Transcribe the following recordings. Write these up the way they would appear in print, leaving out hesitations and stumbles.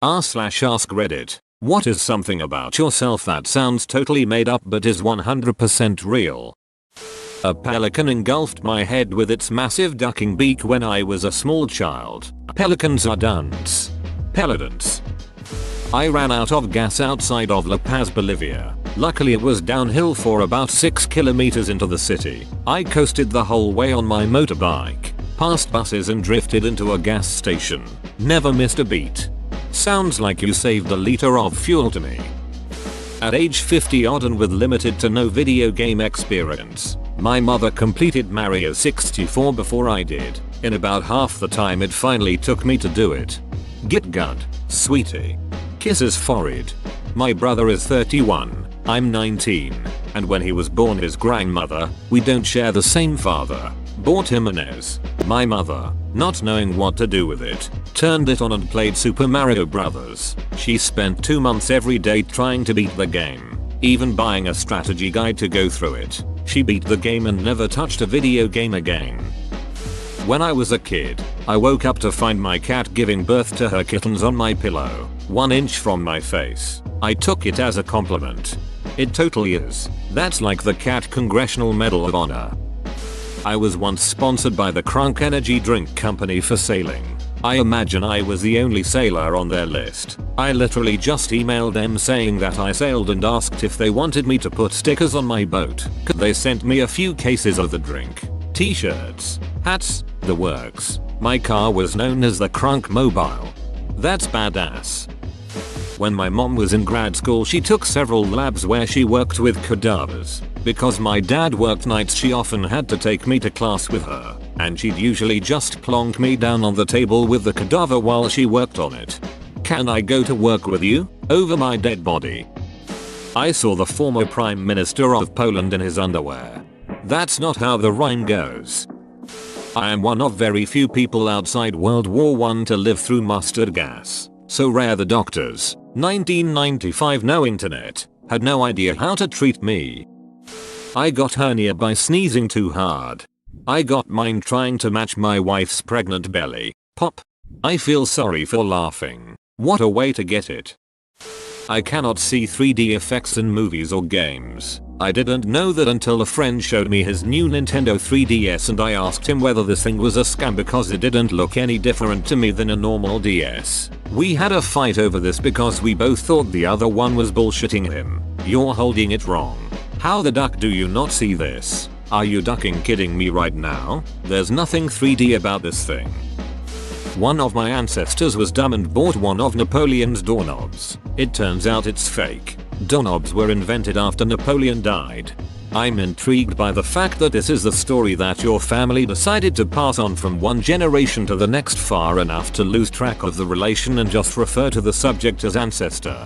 r/ask Reddit. What is something about yourself that sounds totally made up but is 100% real? A pelican engulfed my head with its massive ducking beak when I was a small child. Pelicans are dunce. Pelodonts. I ran out of gas outside of La Paz, Bolivia. Luckily it was downhill for about 6 kilometers into the city. I coasted the whole way on my motorbike, past buses and drifted into a gas station. Never missed a beat. Sounds like you saved a liter of fuel to me. At age 50 odd and with limited to no video game experience, my mother completed Mario 64 before I did, in about half the time it finally took me to do it. Git good, sweetie. Kisses forehead. My brother is 31, I'm 19, and when he was born his grandmother, we don't share the same father, bought him an NES. My mother, not knowing what to do with it, turned it on and played Super Mario Bros. She spent 2 months every day trying to beat the game, even buying a strategy guide to go through it. She beat the game and never touched a video game again. When I was a kid, I woke up to find my cat giving birth to her kittens on my pillow, 1 inch from my face. I took it as a compliment. It totally is. That's like the Cat Congressional Medal of Honor. I was once sponsored by the Crunk Energy Drink Company for sailing. I imagine I was the only sailor on their list. I literally just emailed them saying that I sailed and asked if they wanted me to put stickers on my boat. They sent me a few cases of the drink, t-shirts, hats, the works. My car was known as the Crunk Mobile. That's badass. When my mom was in grad school she took several labs where she worked with cadavers. Because my dad worked nights she often had to take me to class with her, and she'd usually just plonk me down on the table with the cadaver while she worked on it. Can I go to work with you? Over my dead body. I saw the former Prime Minister of Poland in his underwear. That's not how the rhyme goes. I am one of very few people outside World War I to live through mustard gas. So rare the doctors, 1995 no internet, had no idea how to treat me. I got hernia by sneezing too hard. I got mine trying to match my wife's pregnant belly. Pop. I feel sorry for laughing. What a way to get it. I cannot see 3D effects in movies or games. I didn't know that until a friend showed me his new Nintendo 3DS and I asked him whether this thing was a scam because it didn't look any different to me than a normal DS. We had a fight over this because we both thought the other one was bullshitting him. You're holding it wrong. How the duck do you not see this? Are you ducking kidding me right now? There's nothing 3D about this thing. One of my ancestors was dumb and bought one of Napoleon's doorknobs. It turns out it's fake. Doorknobs were invented after Napoleon died. I'm intrigued by the fact that this is the story that your family decided to pass on from one generation to the next far enough to lose track of the relation and just refer to the subject as ancestor.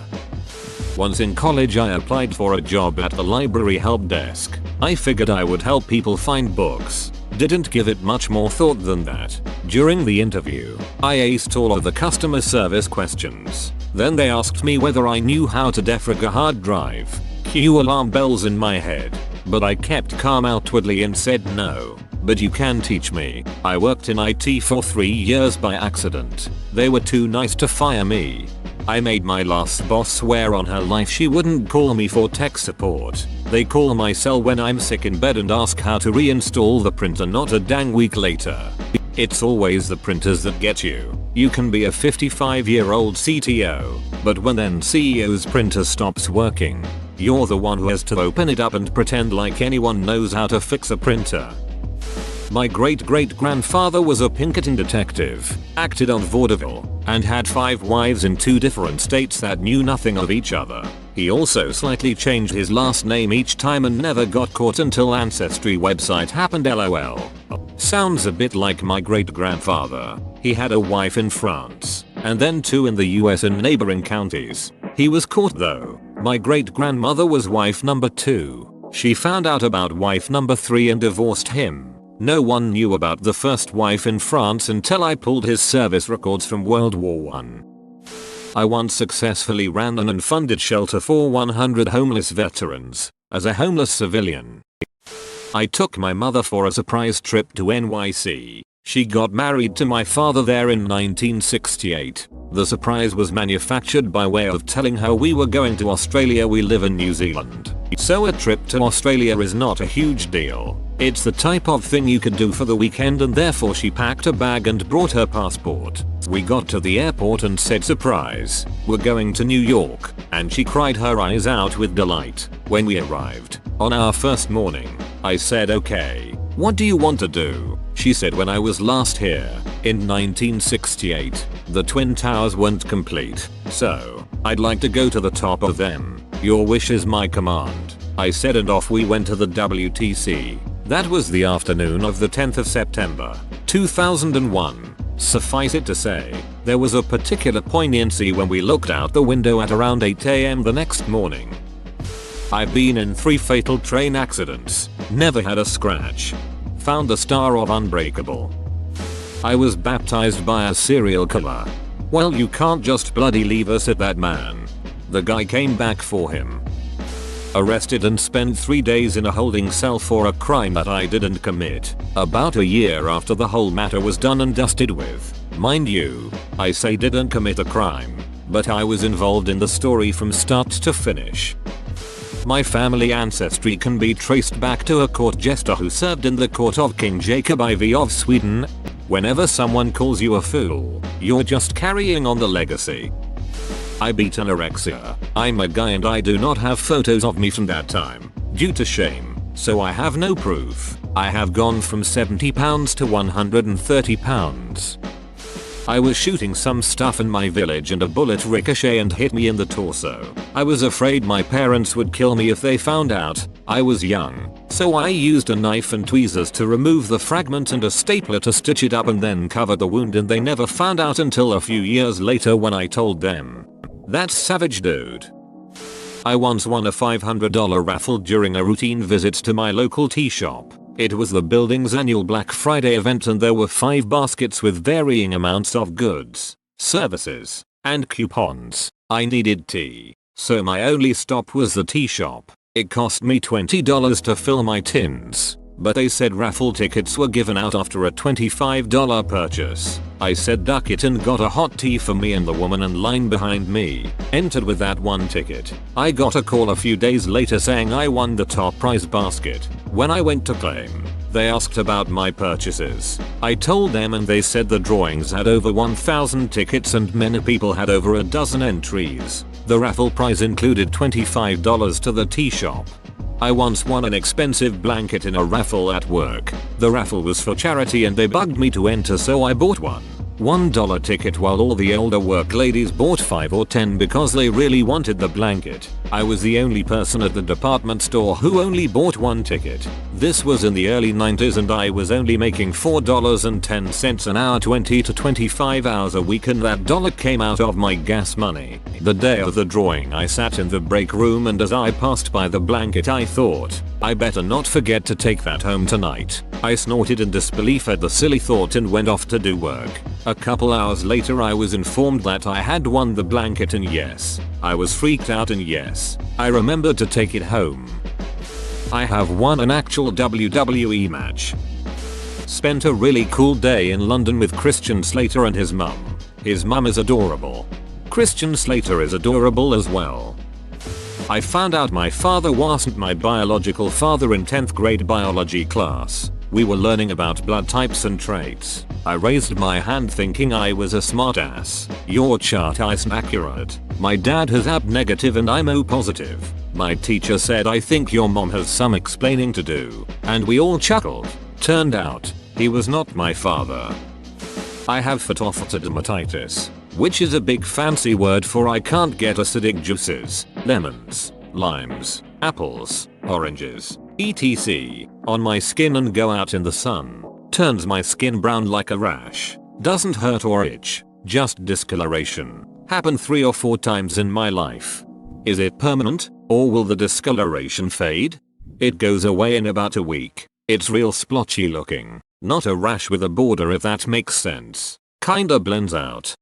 Once in college I applied for a job at the library help desk. I figured I would help people find books. Didn't give it much more thought than that. During the interview, I aced all of the customer service questions. Then they asked me whether I knew how to defrag a hard drive. Cue alarm bells in my head. But I kept calm outwardly and said no. But you can teach me. I worked in IT for 3 years by accident. They were too nice to fire me. I made my last boss swear on her life she wouldn't call me for tech support. They call my cell when I'm sick in bed and ask how to reinstall the printer not a dang week later. It's always the printers that get you. You can be a 55-year-old CTO, but when then CEO's printer stops working, you're the one who has to open it up and pretend like anyone knows how to fix a printer. My great-great-grandfather was a Pinkerton detective, acted on vaudeville, and had 5 wives in 2 different states that knew nothing of each other. He also slightly changed his last name each time and never got caught until Ancestry website happened lol. Sounds a bit like my great-grandfather. He had a wife in France, and then 2 in the US and neighboring counties. He was caught though. My great-grandmother was wife number 2. She found out about wife number 3 and divorced him. No one knew about the first wife in France until I pulled his service records from World War I. I once successfully ran an unfunded shelter for 100 homeless veterans, as a homeless civilian. I took my mother for a surprise trip to NYC. She got married to my father there in 1968. The surprise was manufactured by way of telling her we were going to Australia. We live in New Zealand, so a trip to Australia is not a huge deal. It's the type of thing you could do for the weekend, and therefore she packed a bag and brought her passport. We got to the airport and said, surprise, we're going to New York, and she cried her eyes out with delight. When we arrived on our first morning, I said, okay, what do you want to do? She said, when I was last here in 1968, the Twin Towers weren't complete, so I'd like to go to the top of them. Your wish is my command, I said, and off we went to the WTC. That was the afternoon of the 10th of September, 2001. Suffice it to say, there was a particular poignancy when we looked out the window at around 8 AM the next morning. I've been in 3 fatal train accidents, never had a scratch. Found the star of Unbreakable. I was baptized by a serial killer. Well, you can't just bloody leave us at that, man. The guy came back for him. Arrested and spent 3 days in a holding cell for a crime that I didn't commit. About a year after the whole matter was done and dusted with. Mind you, I say didn't commit a crime, but I was involved in the story from start to finish. My family ancestry can be traced back to a court jester who served in the court of King Jacob IV of Sweden. Whenever someone calls you a fool, you're just carrying on the legacy. I beat anorexia. I'm a guy and I do not have photos of me from that time, due to shame, so I have no proof. I have gone from 70 pounds to 130 pounds. I was shooting some stuff in my village and a bullet ricocheted and hit me in the torso. I was afraid my parents would kill me if they found out. I was young, so I used a knife and tweezers to remove the fragment and a stapler to stitch it up and then cover the wound, and they never found out until a few years later when I told them. That's savage, dude. I once won a $500 raffle during a routine visit to my local tea shop. It was the building's annual Black Friday event and there were 5 baskets with varying amounts of goods, services, and coupons. I needed tea, so my only stop was the tea shop. It cost me $20 to fill my tins, but they said raffle tickets were given out after a $25 purchase. I said duck it and got a hot tea for me and the woman in line behind me. Entered with that one ticket. I got a call a few days later saying I won the top prize basket. When I went to claim, they asked about my purchases. I told them and they said the drawings had over 1,000 tickets and many people had over a dozen entries. The raffle prize included $25 to the tea shop. I once won an expensive blanket in a raffle at work. The raffle was for charity and they bugged me to enter, so I bought one $1 ticket while all the older work ladies bought 5 or 10 because they really wanted the blanket. I was the only person at the department store who only bought 1 ticket. This was in the early 90s and I was only making $4.10 an hour, 20 to 25 hours a week, and that dollar came out of my gas money. The day of the drawing I sat in the break room and as I passed by the blanket I thought, I better not forget to take that home tonight. I snorted in disbelief at the silly thought and went off to do work. A couple hours later I was informed that I had won the blanket, and yes, I was freaked out, and yes, I remembered to take it home. I have won an actual WWE match. Spent a really cool day in London with Christian Slater and his mum. His mum is adorable. Christian Slater is adorable as well. I found out my father wasn't my biological father in 10th grade biology class. We were learning about blood types and traits. I raised my hand thinking I was a smartass. Your chart is accurate. My dad has AB negative and I'm O positive. My teacher said I think your mom has some explaining to do. And we all chuckled. Turned out, he was not my father. I have phytophthirmatitis, which is a big fancy word for I can't get acidic juices, lemons, limes, apples, oranges, etc. on my skin and go out in the sun. Turns my skin brown like a rash. Doesn't hurt or itch, just discoloration. Happened 3 or 4 times in my life. Is it permanent, or will the discoloration fade? It goes away in about a week. It's real splotchy looking, not a rash with a border, if that makes sense. Kinda blends out.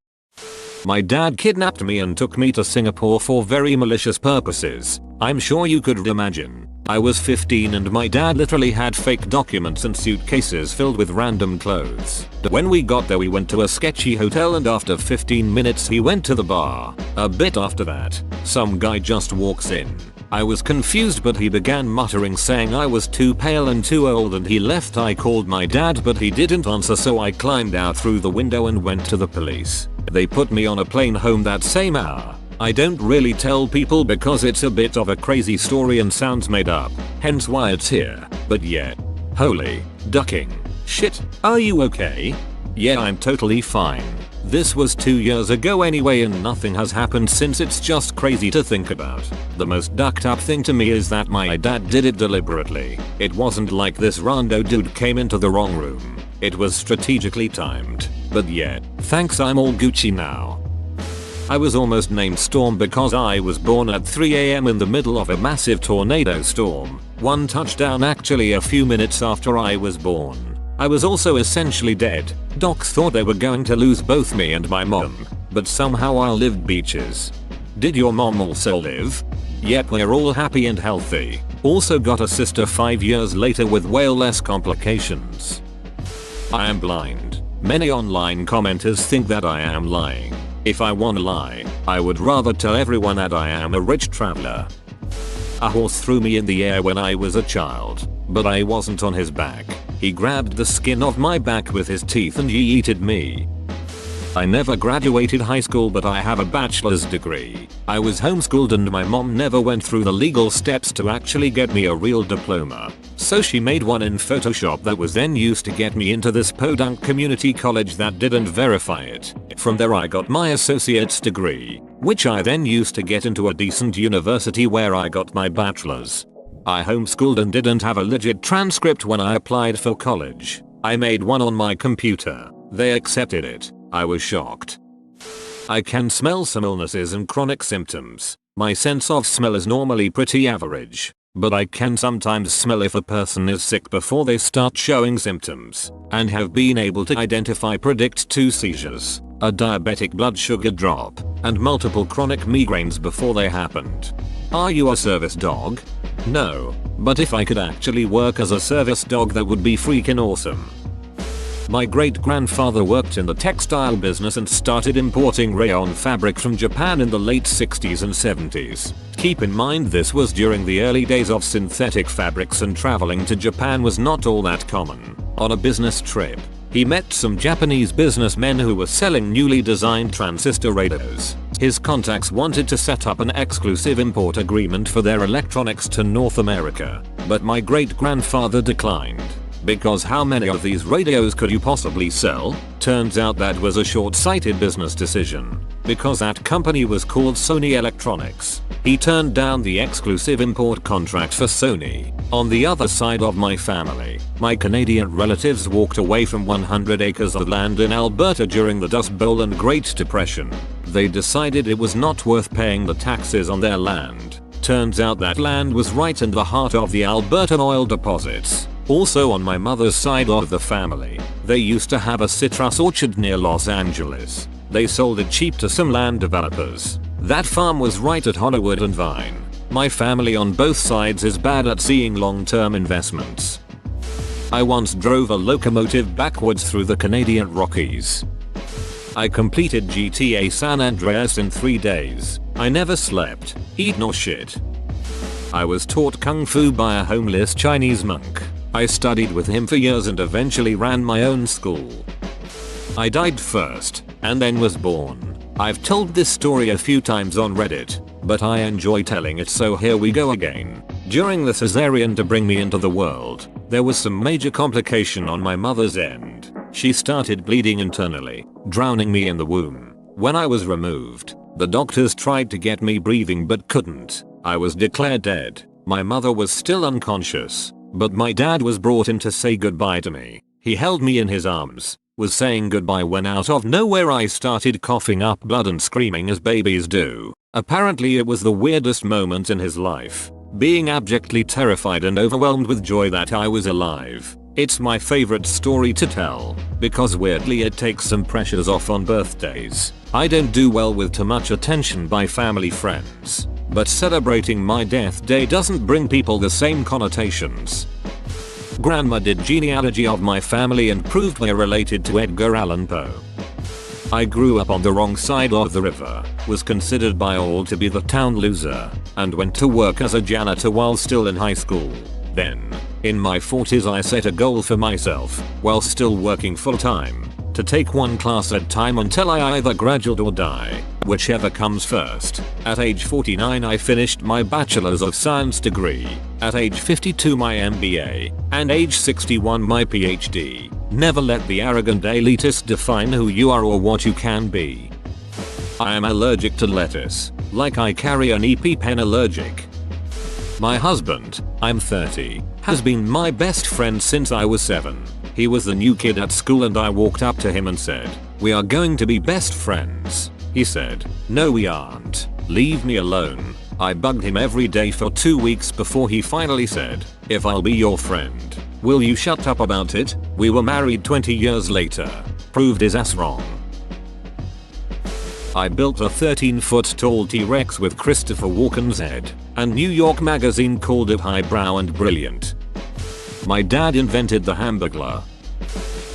My dad kidnapped me and took me to Singapore for very malicious purposes. I'm sure you could imagine. I was 15 and my dad literally had fake documents and suitcases filled with random clothes. When we got there we went to a sketchy hotel and after 15 minutes he went to the bar. A bit after that, some guy just walks in. I was confused but he began muttering saying I was too pale and too old and he left. I called my dad but he didn't answer, so I climbed out through the window and went to the police. They put me on a plane home that same hour. I don't really tell people because it's a bit of a crazy story and sounds made up, hence why it's here, but yeah. Holy ducking shit, are you okay? Yeah, I'm totally fine. This was 2 years ago anyway and nothing has happened since. It's just crazy to think about. The most ducked up thing to me is that my dad did it deliberately. It wasn't like this rando dude came into the wrong room. It was strategically timed. But yeah, thanks, I'm all Gucci now. I was almost named Storm because I was born at 3 AM in the middle of a massive tornado storm. One touchdown actually a few minutes after I was born. I was also essentially dead. Docs thought they were going to lose both me and my mom, but somehow I lived beaches. Did your mom also live? Yep, we're all happy and healthy. Also got a sister 5 years later with way less complications. I am blind. Many online commenters think that I am lying. If I wanna lie, I would rather tell everyone that I am a rich traveler. A horse threw me in the air when I was a child, but I wasn't on his back. He grabbed the skin of my back with his teeth and yeeted me. I never graduated high school but I have a bachelor's degree. I was homeschooled and my mom never went through the legal steps to actually get me a real diploma. So she made one in Photoshop that was then used to get me into this podunk community college that didn't verify it. From there I got my associate's degree, which I then used to get into a decent university where I got my bachelor's. I homeschooled and didn't have a legit transcript when I applied for college. I made one on my computer. They accepted it. I was shocked. I can smell some illnesses and chronic symptoms. My sense of smell is normally pretty average, but I can sometimes smell if a person is sick before they start showing symptoms, and have been able to predict 2 seizures, a diabetic blood sugar drop, and multiple chronic migraines before they happened. Are you a service dog? No, but if I could actually work as a service dog that would be freaking awesome. My great-grandfather worked in the textile business and started importing rayon fabric from Japan in the late 60s and 70s. Keep in mind this was during the early days of synthetic fabrics and traveling to Japan was not all that common. On a business trip, he met some Japanese businessmen who were selling newly designed transistor radios. His contacts wanted to set up an exclusive import agreement for their electronics to North America, but my great-grandfather declined. Because how many of these radios could you possibly sell? Turns out that was a short-sighted business decision. Because that company was called Sony Electronics. He turned down the exclusive import contract for Sony. On the other side of my family, my Canadian relatives walked away from 100 acres of land in Alberta during the Dust Bowl and Great Depression. They decided it was not worth paying the taxes on their land. Turns out that land was right in the heart of the Albertan oil deposits. Also on my mother's side of the family, they used to have a citrus orchard near Los Angeles. They sold it cheap to some land developers. That farm was right at Hollywood and Vine. My family on both sides is bad at seeing long-term investments. I once drove a locomotive backwards through the Canadian Rockies. I completed GTA San Andreas in 3 days. I never slept, eat nor shit. I was taught kung fu by a homeless Chinese monk. I studied with him for years and eventually ran my own school. I died first, and then was born. I've told this story a few times on Reddit, but I enjoy telling it, so here we go again. During the cesarean to bring me into the world, there was some major complication on my mother's end. She started bleeding internally, drowning me in the womb. When I was removed, the doctors tried to get me breathing but couldn't. I was declared dead. My mother was still unconscious, but my dad was brought in to say goodbye to me. He held me in his arms, was saying goodbye when out of nowhere I started coughing up blood and screaming as babies do. Apparently it was the weirdest moment in his life, being abjectly terrified and overwhelmed with joy that I was alive. It's my favorite story to tell, because weirdly it takes some pressures off on birthdays. I don't do well with too much attention by family friends. but celebrating my death day doesn't bring people the same connotations. Grandma did genealogy of my family and proved we're related to Edgar Allan Poe. I grew up on the wrong side of the river, was considered by all to be the town loser, and went to work as a janitor while still in high school. Then, in my 40s I set a goal for myself, while still working full time, to take one class at a time until I either graduate or die, whichever comes first. At age 49 I finished my Bachelor's of Science degree, at age 52 my MBA, and age 61 my PhD. Never let the arrogant elitist define who you are or what you can be. I am allergic to lettuce, like I carry an EpiPen allergic. My husband, I'm 30, has been my best friend since I was 7. He was the new kid at school and I walked up to him and said, "We are going to be best friends." He said, "No we aren't. Leave me alone." I bugged him every day for 2 weeks before he finally said, "If I'll be your friend, will you shut up about it?" We were married 20 years later. Proved his ass wrong. I built a 13-foot tall T-Rex with Christopher Walken's head, and New York Magazine called it highbrow and brilliant. My dad invented the Hamburglar.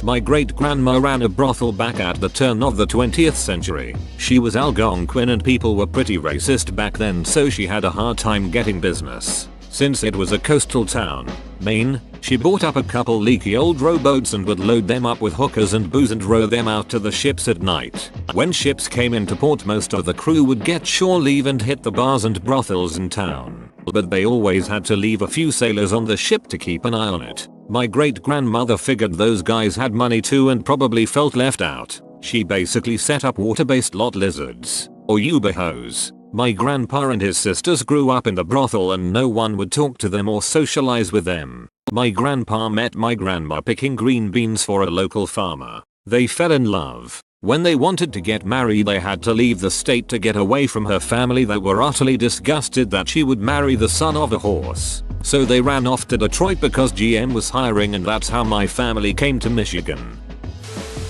My great-grandma ran a brothel back at the turn of the 20th century. She was Algonquin and people were pretty racist back then, so she had a hard time getting business. Since it was a coastal town, Maine, she bought up a couple leaky old rowboats and would load them up with hookers and booze and row them out to the ships at night. When ships came into port, most of the crew would get shore leave and hit the bars and brothels in town. But they always had to leave a few sailors on the ship to keep an eye on it. My great-grandmother figured those guys had money too and probably felt left out. She basically set up water-based lot lizards, or Uber hoes. My grandpa and his sisters grew up in the brothel and no one would talk to them or socialize with them. My grandpa met my grandma picking green beans for a local farmer. They fell in love. When they wanted to get married they had to leave the state to get away from her family that were utterly disgusted that she would marry the son of a horse. So they ran off to Detroit because GM was hiring, and that's how my family came to Michigan.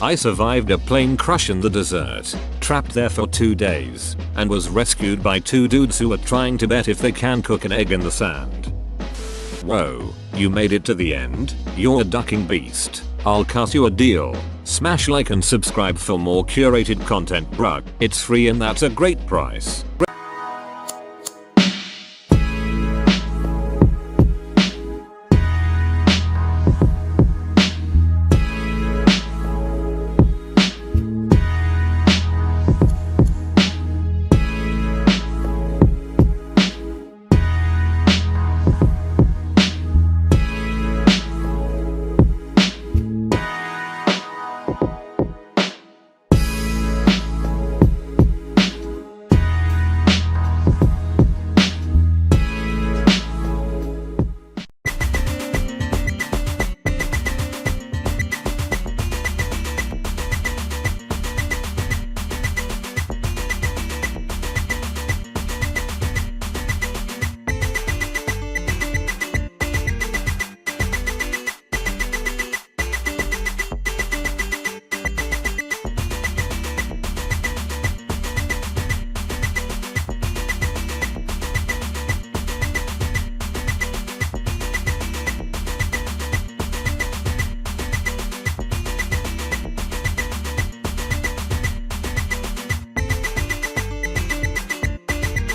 I survived a plane crash in the desert, trapped there for 2 days, and was rescued by 2 dudes who were trying to bet if they can cook an egg in the sand. Whoa, you made it to the end? You're a ducking beast. I'll cut you a deal. Smash like and subscribe for more curated content, bruh. It's free and that's a great price.